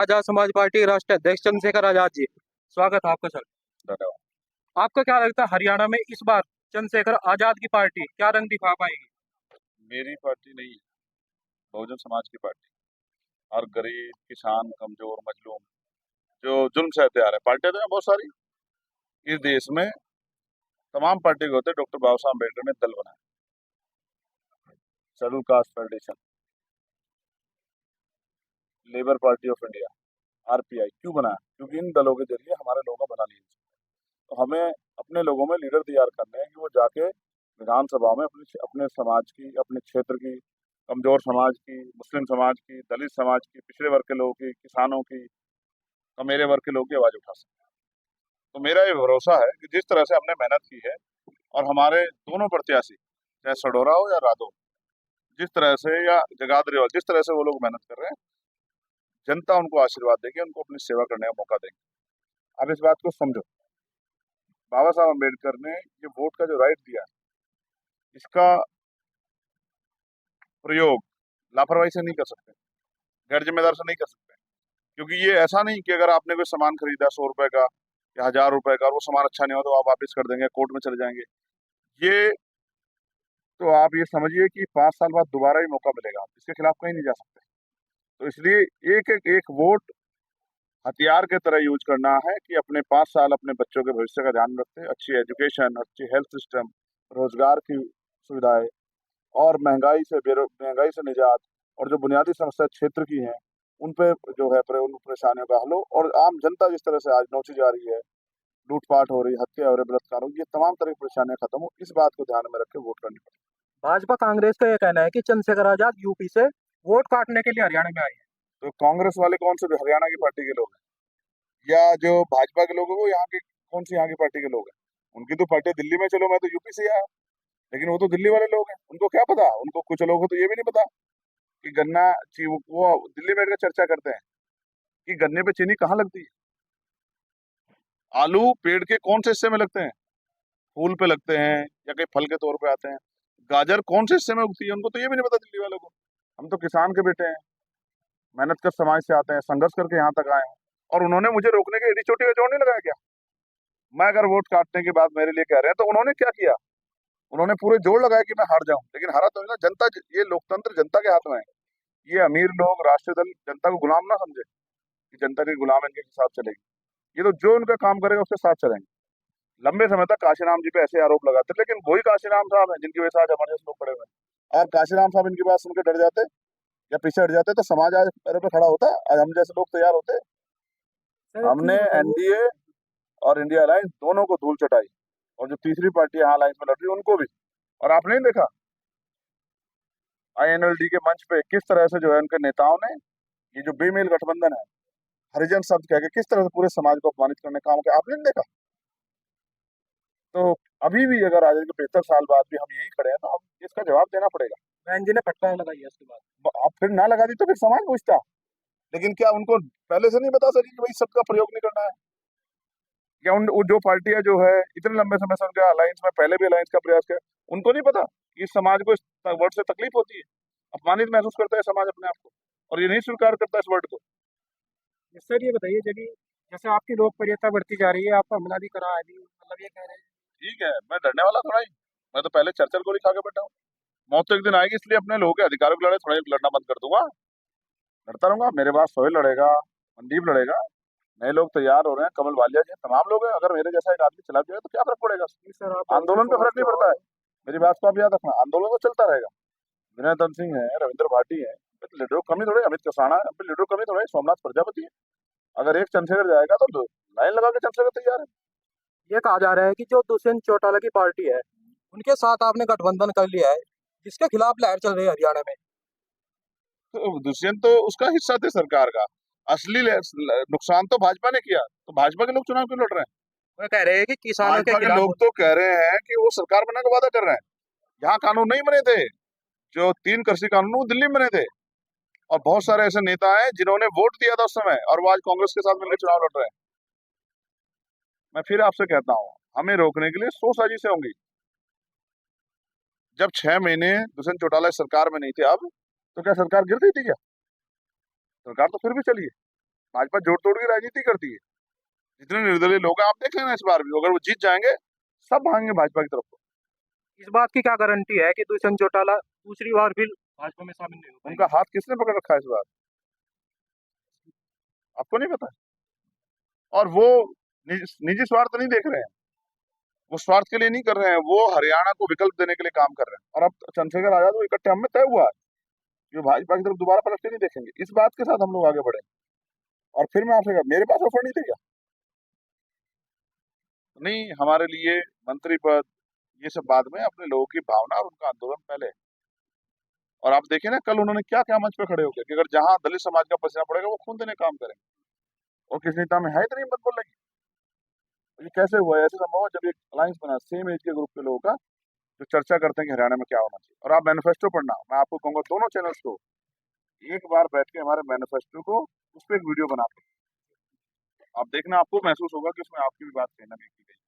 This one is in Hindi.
आजाद समाज पार्टी के राष्ट्रीय अध्यक्ष चंद्रशेखर आजाद जी, स्वागत है आपका सर। धन्यवाद। आपको क्या लगता है हरियाणा में इस बार चंद्रशेखर आजाद की पार्टी क्या रंग दिखा पाएगी? मेरी पार्टी नहीं है, बहुजन समाज की पार्टी। और गरीब, किसान, कमजोर, मजलूम जो जुल्म सहते आ रहे हैं, पार्टियां तो हैं बहुत सारी इस देश में। तमाम पार्टी के होते, डॉक्टर बाबा साहब अम्बेडकर ने दल बनाया, schedule caste federation, labour party of India, RPI. क्यों बनाया? क्योंकि इन दलों के जरिए हमारे लोगों का भला नहीं हो सकता। तो हमें अपने लोगों में लीडर तैयार करने हैं कि वो जाके विधानसभा में अपने अपने समाज की, अपने क्षेत्र की, कमजोर समाज की, मुस्लिम समाज की, दलित समाज की, पिछड़े वर्ग के लोगों की, किसानों की, मेरे वर्ग के लोगों की आवाज उठा सकते। तो मेरा ये भरोसा है कि जिस तरह से हमने मेहनत की है और हमारे दोनों प्रत्याशी, चाहे सडोरा हो या रादो, जिस तरह से, या जगाधरी हो, जिस तरह से वो लोग मेहनत कर रहे हैं, जनता उनको आशीर्वाद देगी, उनको अपनी सेवा करने का मौका देंगे। आप इस बात को समझो, बाबा साहब अम्बेडकर ने ये वोट का जो राइट दिया, इसका प्रयोग लापरवाही से नहीं कर सकते, गैर जिम्मेदार से नहीं कर सकते। क्योंकि ये ऐसा नहीं कि अगर आपने कोई सामान खरीदा 100 रुपए का या 1000 रुपए का और वो सामान अच्छा नहीं हो तो आप वापस कर देंगे, कोर्ट में चले जाएंगे। ये तो आप ये समझिए कि 5 साल बाद दोबारा ही मौका मिलेगा, इसके खिलाफ कहीं नहीं जा सकते। तो इसलिए एक वोट हथियार के तरह यूज करना है कि अपने 5 साल अपने बच्चों के भविष्य का ध्यान रखते, अच्छी एजुकेशन, अच्छी हेल्थ सिस्टम, रोजगार की सुविधाएं, और महंगाई से निजात, और जो बुनियादी समस्या क्षेत्र की हैं उन पे जो है उन परेशानियों का हल हो। और आम जनता जिस तरह से आज नौची जा रही है, लूटपाट हो रही, हत्या हो रही, बलात्कार हो, ये तमाम तरह की परेशानियां खत्म हो, इस बात को ध्यान में रख के वोट करनी पड़ेगी। भाजपा कांग्रेस का यह कहना है कि चंद्रशेखर आजाद यूपी से वोट काटने के लिए हरियाणा में आए हैं। तो कांग्रेस वाले कौन से हरियाणा की पार्टी के लोग हैं, या जो भाजपा के लोग हैं वो यहाँ के कौन सी यहाँ की पार्टी के लोग हैं? उनकी तो पार्टी दिल्ली में, चलो मैं तो यूपी से आया, लेकिन वो तो दिल्ली वाले लोग हैं, उनको क्या पता। उनको कुछ लोगों को तो ये भी नहीं पता कि वो दिल्ली में बैठ चर्चा करते हैं कि गन्ने पे चीनी कहाँ लगती है, आलू पेड़ के कौन से हिस्से में लगते हैं, फूल पे लगते हैं या कहीं फल के तौर पे आते हैं, गाजर कौन से हिस्से में उगती है, उनको तो ये भी नहीं पता दिल्ली वालों को। हम तो किसान के बेटे हैं, मेहनत कर समाज से आते हैं, संघर्ष करके यहाँ तक आए हैं, और उन्होंने मुझे रोकने के एडी चोटी का जोड़ नहीं लगाया क्या? मैं अगर वोट काटने की बात मेरे लिए कह रहे हैं तो उन्होंने क्या किया? उन्होंने पूरे जोड़ लगाया कि मैं हार जाऊं, लेकिन हारा तो नहीं ना। जनता, ये लोकतंत्र जनता के हाथ में है। ये अमीर लोग, राष्ट्रीय दल जनता को गुलाम ना समझे कि जनता के गुलाम इनके साथ चलेगी। ये तो जो उनका काम करेगा उसके साथ चलेंगे। लंबे समय तक काशीराम जी पे ऐसे आरोप लगाते, लेकिन वही काशीराम साहब हैं जिनकी वजह से आज हमारे जैसे लोग खड़े हुए हैं। और काशीराम साहब इनकी बात सुनकर डर जाते या पीछे हट जाते तो समाज आज पैरों पे खड़ा होता, आज हम जैसे लोग तैयार होते। सर एक हमने चीज बताइए। एनडीए और इंडिया अलायंस दोनों को धूल चटाई, और जो तीसरी पार्टी यहाँ अलायंस में लड़ रही है उनको भी। और आपने नहीं देखा आईएनएलडी के मंच पे किस तरह से जो है उनके नेताओं ने ये जो बेमेल गठबंधन है, हरिजन शब्द कह के किस तरह से पूरे समाज को अपमानित करने का काम किया, आपने नहीं देखा? तो अभी भी अगर आज के 75 साल बाद भी हम यही खड़े हैं तो हम इसका जवाब देना पड़ेगा। बहन जी ने फटकार लगाई है उसके बाद। अब फिर ना लगा दी तो फिर समाज पूछता, लेकिन क्या उनको पहले से नहीं बता सकी कि भाई शब्द का प्रयोग नहीं करना है? क्या वो जो पार्टियां जो है इतने लंबे समय से उनके अलायंस में, पहले भी अलायंस का प्रयास किया, उनको नहीं पता कि इस समाज को इस वर्ड से तकलीफ होती है, अपमानित महसूस करता है समाज अपने आप को, और ये नहीं स्वीकार करता इस वर्ड को। सर ये बताइए जब जैसे आपकी लोकप्रियता बढ़ती जा रही है, आपका हमला भी करा है अभी, मतलब ये कह रहे हैं। ठीक है, मैं डरने वाला थोड़ा ही, मैं तो पहले चर्चल गोली खा के बैठा हूँ। मौत तो एक दिन आएगी, इसलिए अपने लोगों के अधिकारों के लड़ाई थोड़ा ही लड़ना बंद कर दूंगा। लड़ता रहूंगा, मेरे पास सोहेल लड़ेगा, मनदीप लड़ेगा, नए लोग तैयार हो रहे हैं, कमल वालिया जी, तमाम लोग हैं। अगर मेरे जैसा एक आदमी चला जाए तो क्या फर्क पड़ेगा? जी सर, आप बहुजन आंदोलन पे समाज फर्क के नहीं हो। पड़ता है। मेरी बात को आप याद रखना, आंदोलन तो चलता रहेगा। विनय दन सिंह है, रविंद्र भाटी है, लीडरों की कमी थोड़ी, अमित कसाना है, लीडरों की कमी थोड़ी, सोमनाथ प्रजापति है। अगर एक चंद्रशेखर जाएगा तो लाइन लगा के चंद्रशेखर तैयार है। ये कहा जा रहा है कि जो दुष्यंत चौटाला की पार्टी है उनके साथ आपने गठबंधन कर लिया है, जिसके खिलाफ लहर चल रही है हरियाणा में। तो दुष्यंत तो उसका हिस्सा थे सरकार का, असली नुकसान तो भाजपा ने किया, तो भाजपा के लोग चुनाव क्यों लड़ रहे हैं? वो कह रहे हैं कि किसानों के भाजपा के खिलाफ लोग तो कह रहे हैं कि वो सरकार बनाने का वादा कर रहे हैं। यहाँ कानून नहीं बने थे, जो 3 कृषि कानून वो दिल्ली में बने थे, और बहुत सारे ऐसे नेता हैं जिन्होंने वोट दिया था उस समय, और वो आज कांग्रेस के साथ मिलकर चुनाव लड़ रहे हैं। मैं फिर आपसे कहता हूँ, हमें रोकने के लिए 100 साजिशें होंगी। जब 6 महीने दुष्यंत चौटाला सरकार में नहीं थे, अब तो क्या सरकार गिर गई थी क्या? सरकार तो फिर भी चली है। भाजपा जोड़ तोड़ की राजनीति करती है। जितने निर्दलीय लोग हैं आप देख लेना इस बार भी, अगर वो जीत जाएंगे सब भागेंगे भाजपा की तरफ को। इस बात की क्या गारंटी है कि दुष्यंत चौटाला दूसरी बार फिर भाजपा में शामिल नहीं हो उनका पाएंगे? हाथ किसने पकड़ रखा है इस बार, आपको नहीं पता? और वो निजी स्वार्थ नहीं देख रहे हैं, वो स्वार्थ के लिए नहीं कर रहे हैं, वो हरियाणा को विकल्प देने के लिए काम कर रहे हैं। और अब चंद्रशेखर आजाद वो इकट्ठे हम में तय हुआ है कि भाजपा की तरफ दोबारा पलट के नहीं देखेंगे। इस बात के साथ हम लोग आगे बढ़े। और फिर मैं आपसे मेरे पास ऑफर नहीं थे क्या? नहीं, हमारे लिए मंत्री पद ये सब बाद में, अपने लोगों की भावना और उनका आंदोलन पहले। और आप देखें ना कल उन्होंने क्या क्या मंच पे खड़े होकर कि अगर जहां दलित समाज का पसीना पड़ेगा वो खून देने का काम करेंगे। और किस नेता में है इतनी हिम्मत बोलने की? ये कैसे हुआ है? ऐसे संभव है जब एक अलायंस बना सेम एज के ग्रुप के लोगों का, जो चर्चा करते हैं कि हरियाणा में क्या होना चाहिए। और आप मैनिफेस्टो पढ़ना, मैं आपको कहूंगा दोनों चैनल्स को एक बार बैठ के हमारे मैनिफेस्टो को उस पर एक वीडियो बना के आप देखना, आपको महसूस होगा कि उसमें आपकी भी बात कहीं ना कहीं की गई है।